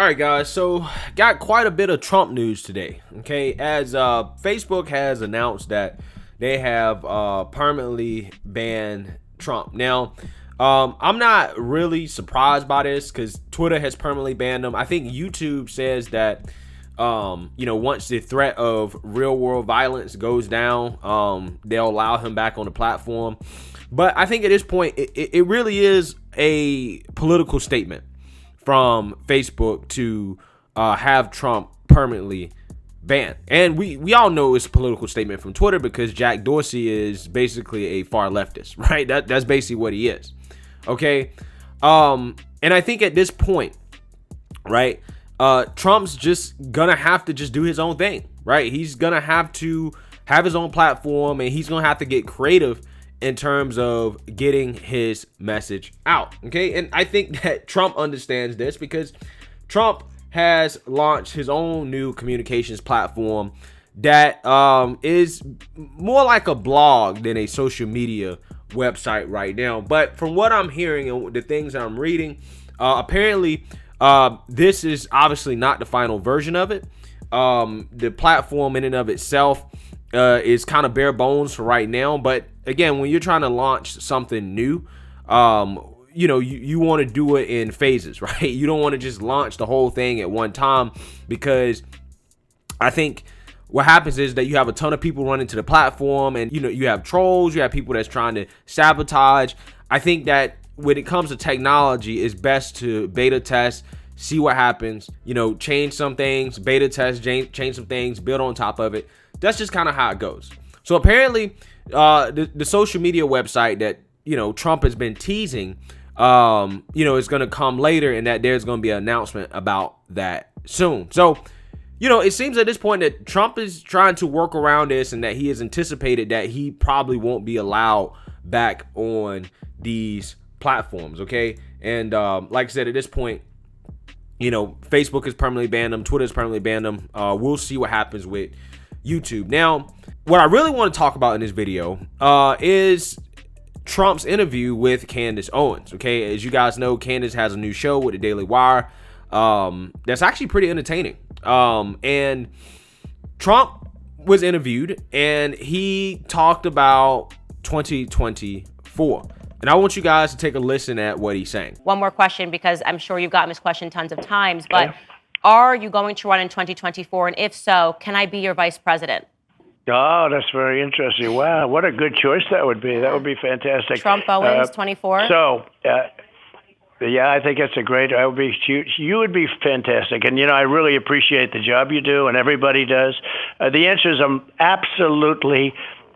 All right, guys, so got quite a bit of Trump news today, okay, as Facebook has announced that they have permanently banned Trump. Now, I'm not really surprised by this because Twitter has permanently banned him. I think YouTube says that, once the threat of real world violence goes down, they'll allow him back on the platform. But I think at this point, it really is a political statement from Facebook to have Trump permanently banned. And we all know it's a political statement from Twitter because Jack Dorsey is basically a far leftist, right? That's basically what he is. Okay. And I think at this point, right, Trump's just gonna have to just do his own thing, right? He's gonna have to have his own platform and he's gonna have to get creative in terms of getting his message out. Okay. And I think that Trump understands this because Trump has launched his own new communications platform that is more like a blog than a social media website right now. But from what I'm hearing and the things that I'm reading, apparently this is obviously not the final version of it. The platform in and of itself is kind of bare bones for right now. But again, when you're trying to launch something new, you want to do it in phases, right? You don't want to just launch the whole thing at one time, because I think what happens is that you have a ton of people running to the platform, and you have trolls, you have people that's trying to sabotage. I think that when it comes to technology, it's best to beta test, see what happens, change some things, beta test, change some things, build on top of it. That's just kind of how it goes. So apparently the social media website that Trump has been teasing is going to come later, and that there's going to be an announcement about that soon. So it seems at this point that Trump is trying to work around this, and that he has anticipated that he probably won't be allowed back on these platforms. Okay. And like I said, at this point, Facebook has permanently banned them. Twitter has permanently banned them. We'll see what happens with YouTube. Now, what I really want to talk about in this video is Trump's interview with Candace Owens. Okay, as you guys know, Candace has a new show with the Daily Wire that's actually pretty entertaining. And Trump was interviewed, and he talked about 2024. And I want you guys to take a listen at what he's saying. One more question, because I'm sure you've gotten this question tons of times, but are you going to run in 2024? And if so, can I be your vice president? Oh, that's very interesting. Wow, what a good choice that would be. That would be fantastic. Trump Owens, 24. So, yeah, I think that's a great. I would be. You would be fantastic, and I really appreciate the job you do, and everybody does. The answer is I'm absolutely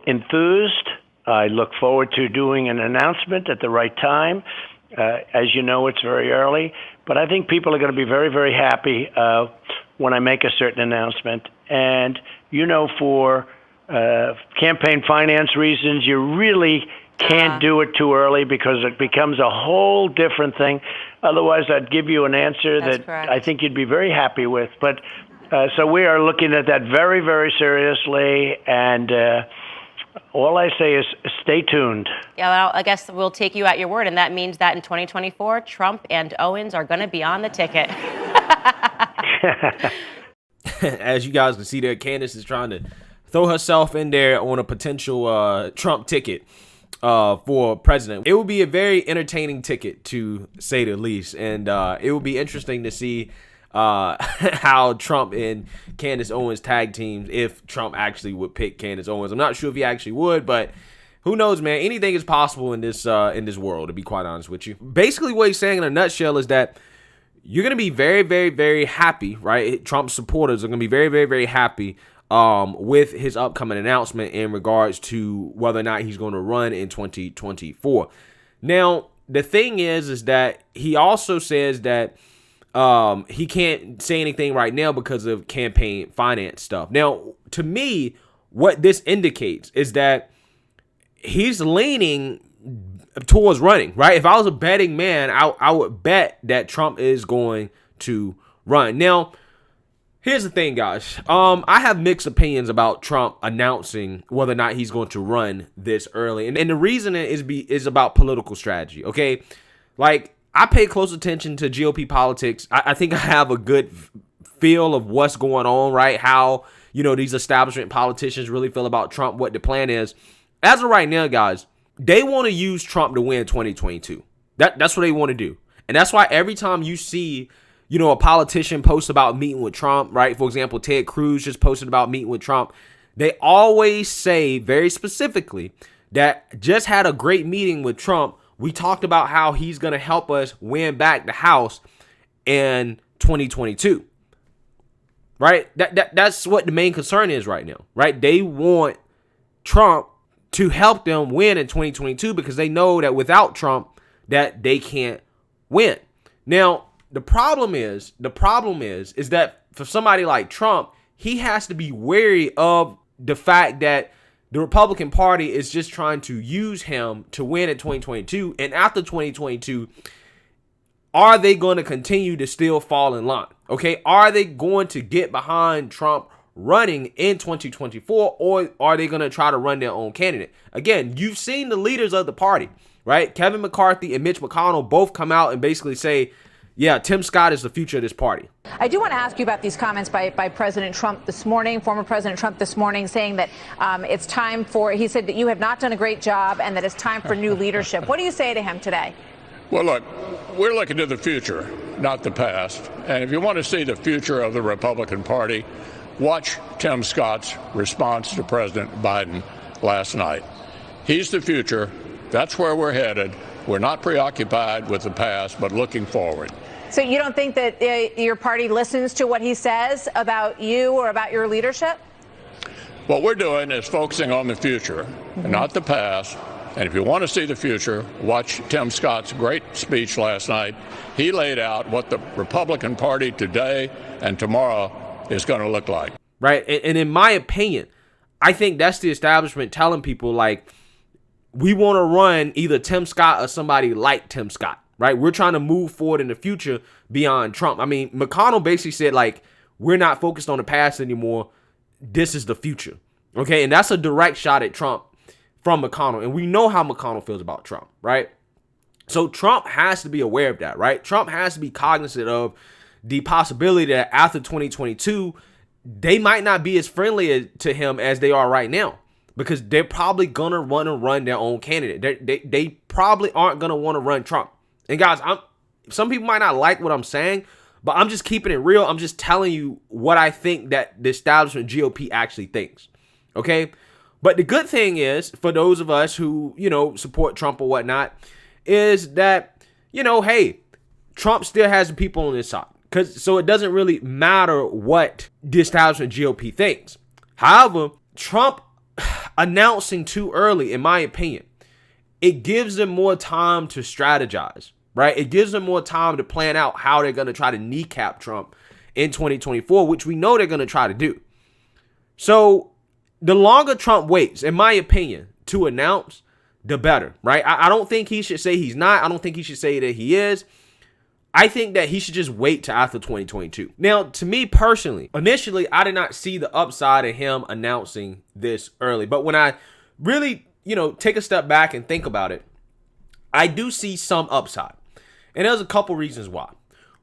enthused. I look forward to doing an announcement at the right time. As you know, it's very early, but I think people are going to be very, very happy when I make a certain announcement. And for campaign finance reasons, you really can't do it too early, because it becomes a whole different thing. Otherwise, I'd give you an answer that correct. I think you'd be very happy with. But so we are looking at that very, very seriously, and all I say is stay tuned. Yeah, well, I guess we'll take you at your word, and that means that in 2024, Trump and Owens are going to be on the ticket. As you guys can see there, Candace is trying to throw herself in there on a potential Trump ticket for president. It will be a very entertaining ticket, to say the least, and it will be interesting to see how Trump and Candace Owens tag teams, if Trump actually would pick Candace Owens. I'm not sure if he actually would, but who knows, man? Anything is possible in this world, to be quite honest with you. Basically, what he's saying in a nutshell is that you're going to be very, very, very happy, right? Trump's supporters are going to be very, very, very happy with his upcoming announcement in regards to whether or not he's going to run in 2024. Now, the thing is that he also says that he can't say anything right now because of campaign finance stuff. Now, to me, what this indicates is that he's leaning towards running, right? If I was a betting man, I would bet that Trump is going to run. Now, here's the thing, guys. I have mixed opinions about Trump announcing whether or not he's going to run this early. And the reason is about political strategy, okay? Like, I pay close attention to GOP politics. I think I have a good feel of what's going on, right? How, these establishment politicians really feel about Trump, what the plan is. As of right now, guys, they want to use Trump to win 2022. That's what they want to do. And that's why every time you see, a politician post about meeting with Trump, right? For example, Ted Cruz just posted about meeting with Trump. They always say very specifically that just had a great meeting with Trump. We talked about how he's going to help us win back the House in 2022. Right? That's what the main concern is right now, right? They want Trump to help them win in 2022 because they know that without Trump that they can't win. Now, the problem is that for somebody like Trump, he has to be wary of the fact that the Republican Party is just trying to use him to win in 2022. And after 2022, are they going to continue to still fall in line? Okay, are they going to get behind Trump running in 2024, or are they going to try to run their own candidate? Again, you've seen the leaders of the party, right? Kevin McCarthy and Mitch McConnell both come out and basically say, yeah, Tim Scott is the future of this party. I do want to ask you about these comments by President Trump this morning, former President Trump this morning, saying that it's time for, he said that you have not done a great job and that it's time for new leadership. What do you say to him today? Well, look, we're looking to the future, not the past. And if you want to see the future of the Republican Party, watch Tim Scott's response to President Biden last night. He's the future. That's where we're headed. We're not preoccupied with the past, but looking forward. So you don't think that your party listens to what he says about you or about your leadership? What we're doing is focusing on the future, not the past. And if you want to see the future, watch Tim Scott's great speech last night. He laid out what the Republican Party today and tomorrow is going to look like. Right. And in my opinion, I think that's the establishment telling people, like, we want to run either Tim Scott or somebody like Tim Scott. Right. We're trying to move forward in the future beyond Trump. I mean, McConnell basically said, like, we're not focused on the past anymore. This is the future. OK, and that's a direct shot at Trump from McConnell. And we know how McConnell feels about Trump. Right. So Trump has to be aware of that. Right. Trump has to be cognizant of the possibility that after 2022, they might not be as friendly to him as they are right now, because they're probably going to want to run their own candidate. They probably aren't going to want to run Trump. And guys, some people might not like what I'm saying, but I'm just keeping it real. I'm just telling you what I think that the establishment GOP actually thinks. Okay. But the good thing is, for those of us who, support Trump or whatnot, is that, hey, Trump still has the people on his side. So it doesn't really matter what the establishment GOP thinks. However, Trump announcing too early, in my opinion, it gives them more time to strategize, right? It gives them more time to plan out how they're going to try to kneecap Trump in 2024, which we know they're going to try to do. So the longer Trump waits, in my opinion, to announce, the better, right? I don't think he should say he's not. I don't think he should say that he is. I think that he should just wait till after 2022. Now, to me personally, initially, I did not see the upside of him announcing this early. But when I really, take a step back and think about it, I do see some upside. And there's a couple reasons why.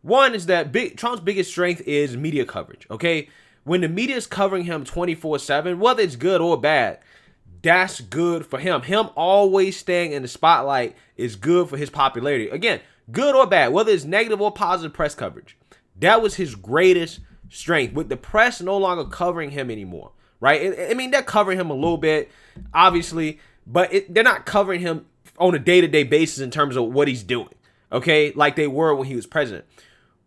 One is that Trump's biggest strength is media coverage, okay? When the media is covering him 24/7, whether it's good or bad, that's good for him. Him always staying in the spotlight is good for his popularity. Again, good or bad, whether it's negative or positive press coverage, that was his greatest strength. With the press no longer covering him anymore, right? I mean, they're covering him a little bit, obviously, but they're not covering him on a day-to-day basis in terms of what he's doing, okay? Like they were when he was president.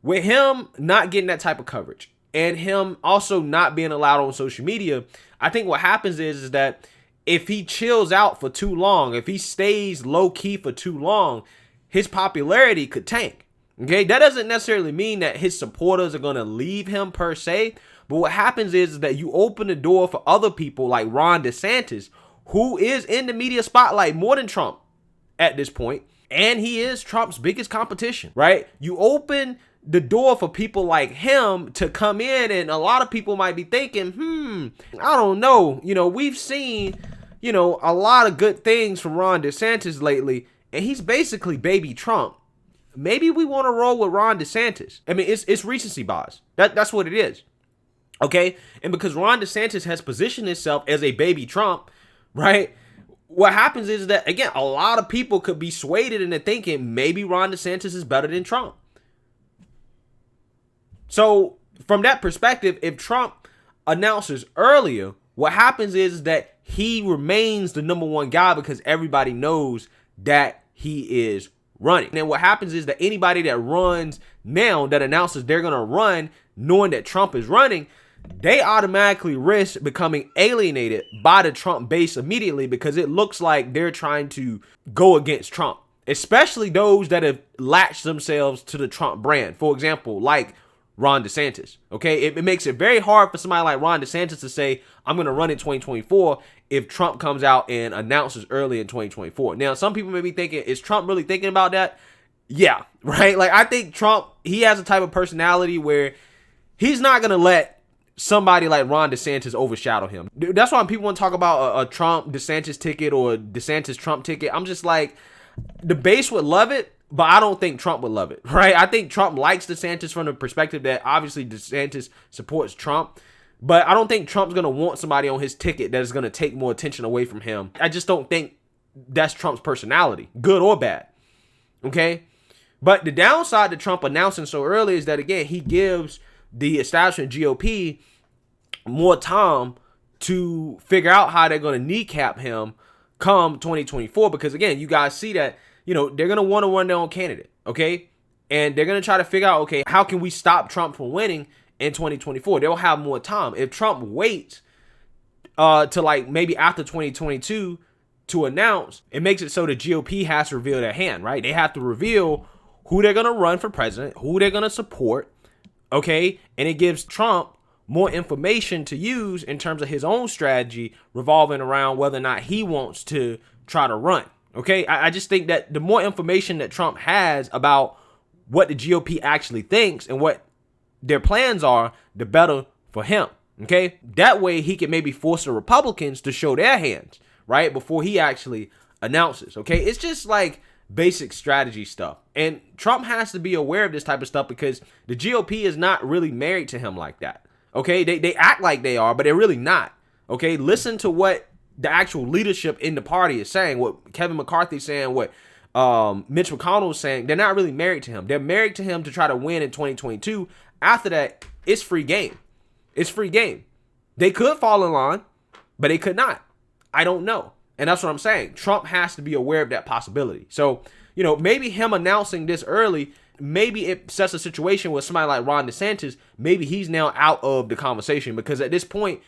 With him not getting that type of coverage and him also not being allowed on social media, I think what happens is that if he chills out for too long, if he stays low-key for too long, his popularity could tank. Okay, that doesn't necessarily mean that his supporters are going to leave him per se. But what happens is that you open the door for other people like Ron DeSantis, who is in the media spotlight more than Trump at this point. And he is Trump's biggest competition, right? You open the door for people like him to come in, and a lot of people might be thinking, I don't know. We've seen, a lot of good things from Ron DeSantis lately. And he's basically baby Trump. maybe we want to roll with Ron DeSantis. I mean, it's recency bias. That's what it is. Okay? And because Ron DeSantis has positioned himself as a baby Trump, right? What happens is that, again, a lot of people could be swayed into thinking maybe Ron DeSantis is better than Trump. So from that perspective, if Trump announces earlier, what happens is that he remains the number one guy because everybody knows that he is running. And what happens is that anybody that runs now, that announces they're going to run knowing that Trump is running, they automatically risk becoming alienated by the Trump base immediately because it looks like they're trying to go against Trump, especially those that have latched themselves to the Trump brand. For example, like Ron DeSantis. Okay, it makes it very hard for somebody like Ron DeSantis to say, I'm going to run in 2024 if Trump comes out and announces early in 2024. Now, some people may be thinking, is Trump really thinking about that? Yeah, right? Like, I think Trump, he has a type of personality where he's not going to let somebody like Ron DeSantis overshadow him. That's why when people want to talk about a Trump DeSantis ticket or a DeSantis Trump ticket, I'm just like, the base would love it, but I don't think Trump would love it, right? I think Trump likes DeSantis from the perspective that obviously DeSantis supports Trump, but I don't think Trump's going to want somebody on his ticket that is going to take more attention away from him. I just don't think that's Trump's personality, good or bad, okay? But the downside to Trump announcing so early is that, again, he gives the establishment GOP more time to figure out how they're going to kneecap him come 2024, because, again, you guys see that, you know, they're going to want to run their own candidate, okay? And they're going to try to figure out, okay, how can we stop Trump from winning in 2024? They'll have more time. If Trump waits to like maybe after 2022 to announce, it makes it so the GOP has to reveal their hand, right? They have to reveal who they're going to run for president, who they're going to support, okay? And it gives Trump more information to use in terms of his own strategy revolving around whether or not he wants to try to run. Okay, I just think that the more information that Trump has about what the GOP actually thinks and what their plans are, the better for him. Okay, that way he can maybe force the Republicans to show their hands, right, before he actually announces. Okay, it's just like basic strategy stuff. And Trump has to be aware of this type of stuff because the GOP is not really married to him like that. Okay, they act like they are, but they're really not. Okay, listen to what the actual leadership in the party is saying, what Kevin McCarthy's saying, what Mitch McConnell is saying. They're not really married to him. They're married to him to try to win in 2022. After that, it's free game. It's free game. They could fall in line, but they could not. I don't know. And that's what I'm saying. Trump has to be aware of that possibility. So, you know, maybe him announcing this early, maybe it sets a situation where somebody like Ron DeSantis, maybe he's now out of the conversation because at this point,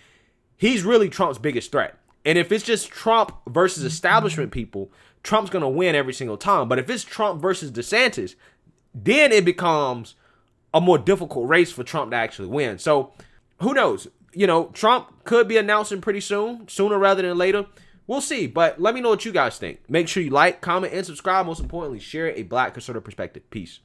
he's really Trump's biggest threat. And if it's just Trump versus establishment people, Trump's going to win every single time. But if it's Trump versus DeSantis, then it becomes a more difficult race for Trump to actually win. So who knows? You know, Trump could be announcing pretty soon, sooner rather than later. We'll see. But let me know what you guys think. Make sure you like, comment, and subscribe. Most importantly, share a Black conservative perspective. Peace.